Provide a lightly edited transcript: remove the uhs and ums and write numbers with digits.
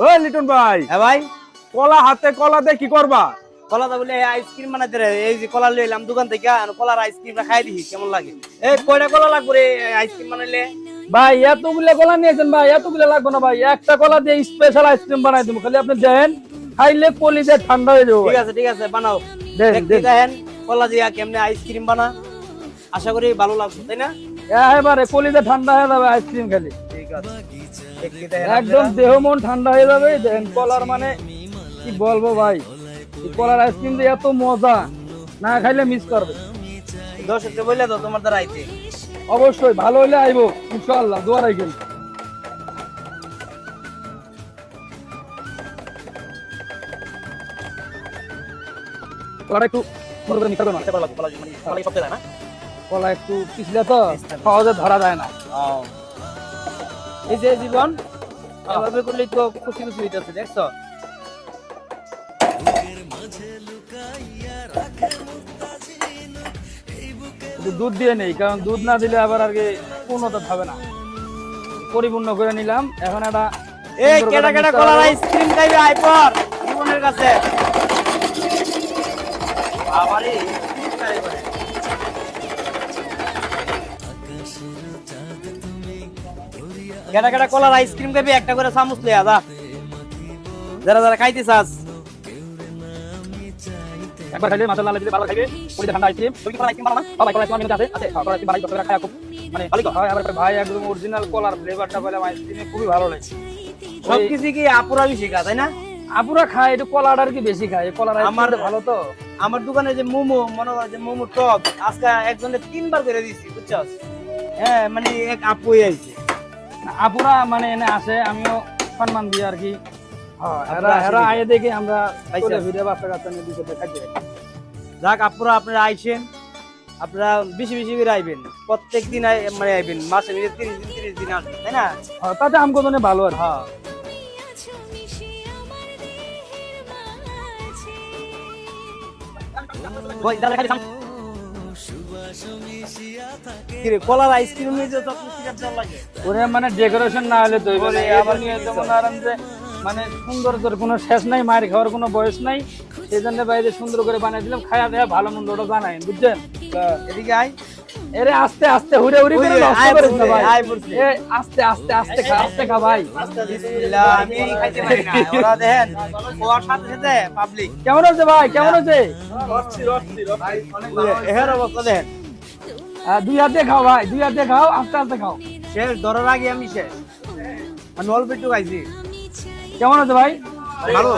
ও লিটন ভাই, হ্যাঁ ভাই, কলা হাতে কলা দিয়ে কি করবা? কলা দা বলে আইসক্রিম বানাইতে রে। এই যে কলা লইলাম দোকান থেকে, আর কলার আইসক্রিমটা খাই দিই কেমন লাগে। এই কয়টা কলা লাগবে রে আইসক্রিম বানাইলে? ভাই এতগুলো কলা নিয়েছেন ভাই, এতগুলো লাগবে না ভাই, একটা কলা দিয়ে স্পেশাল আইসক্রিম বানাই দেবো, খালি আপনি দেন, খাইলে কলিজা ঠান্ডা হয়ে যাবে। ঠিক আছে বানাও। দেন, দেখতে দেন। দেখেন কলা দিয়া কেমনে আইসক্রিম বানা, আশা করি ভালো লাগবে, তাই না? এবারে কলিজা ঠান্ডা হয়ে যাবে আইসক্রিম খেলে, ঠিক আছে, দেখতে দেখেন একদম আপনারা। দেহ মন ঠান্ডা হয়ে যাবে। দেন কলার মানে কি বলবো ভাই, এই কলার আইসক্রিম দিয়ে এত মজা, না খাইলে মিস করবে। দর্শককে বললে তো তোমার দ্বারা আইতে। অবশ্যই ভালো হইলে আইবো ইনশাআল্লাহ, দোয়া রাখেন। কলাটা একটু মনে করে মিশাবে না, খেতে ভালো লাগবে, কলা মানে কলাই সব দেয় না। কলা একটু পিছলে তো সহজে ধরা যায় না। এই যে জীবন এভাবে করলেই তো খুশি খুশি হইতেছে, দেখছো? কিন্তু দুধ দিয়ে নেই, কারণ দুধ না দিলে আবার আর কি পূর্ণতা হবে না। পরিপূর্ণ করে নিলাম, এখন একটা এই সুন্দর কেডা করে কেডা মিশাবো। কলার আইসক্রিম খাইবে আইপর জীবনের কাছে। বাবারে কেডা কেডা কলার আইসক্রিম খাইবে একটা করে চামচ লইয়া যা, যারা যারা খাইতে চাস। একবার খাইলে মাশাআল্লাহ আল্লাহ যদি ভালো খাইবে, কলিজা ঠান্ডা আইসক্রিম। তুমি কি কলা আইসক্রিম বানাও না? সবাই কলা আইসক্রিম আছে, আছে কলা আইসক্রিম বানাই, যতটা খায় খুব মানে ভালো তো হয়। আবার ভাই একদম অরিজিনাল কলার ফ্লেভারটা পেলাম আইসক্রিমে, খুবই ভালো লাগে। সবকিছু কি আপুরা বেশি খা, তাই না? আপুরা খায় একটু কলাটা আর কি বেশি খায়, কলার আমার আমার ভালো তো। আমার দোকানে যে মোমো, মনে করো যে মোমো টক আজকে একজনের 3 বার করে দিছি, বুঝছস? হ্যাঁ মানে এক আপুই আইছে। আপুরা মানে এনে আসে, আমিও সম্মান দিই আর কি। আপনারা আসে এরা দেখে। আয়ে দেখে আমরা আইসা। চলে ফিরে বাচ্চা কাচ্চা নিয়ে দিকে খাইতে। যাক আপুরা আপনারা আইছেন, আপনারা বেশি বেশি করে আইবেন, প্রত্যেক দিন মানে আইবেন, মাসে 30 দিন আসবেন, তাই না? তাতে আমগো জন্য ভালো আর কি। হ্যাঁ ওই দাদা খালি কিরে কলার আইসক্রিম নিয়ে যে তখন সিগারেট জল লাগে। ওরে মানে ডেকোরেশন না হলে তো হইবে না। ওরে, আবার নিয়ে যেমন আরাম যে মানে সুন্দর করে কোনো শেষ নাই, মায়ের খাওয়ার কোনো বয়স নাই, সেই জন্য বাইরে সুন্দর করে বানিয়ে দিলাম, খায়া দেয়া ভালো মন্দ ওটা জানাই, বুঝছেন? এদিকে আয়। এরে আস্তে আস্তে হুড়ে হুড়ি করে ওই যে, নষ্ট আয় করিস না বলছে, ভাই। আয় বলছে। এ আস্তে আস্তে আস্তে খা, আস্তে খা ভাই। বিসমিল্লাহ, আমি খাইতে পারি না, ওরা দেখেন ওর সাথে সাথে পাবলিক কেমন আছে ভাই, কেমন আছে? এর অবস্থা দেখেন। দুই হাতে খাও ভাই, দুই হাতে খাও, আস্তে আস্তে খাও। শেষ ধরার আগে আমি শেষ, আমি অল্প একটু খাইছি। কেমন আছে ভাই? ভালো।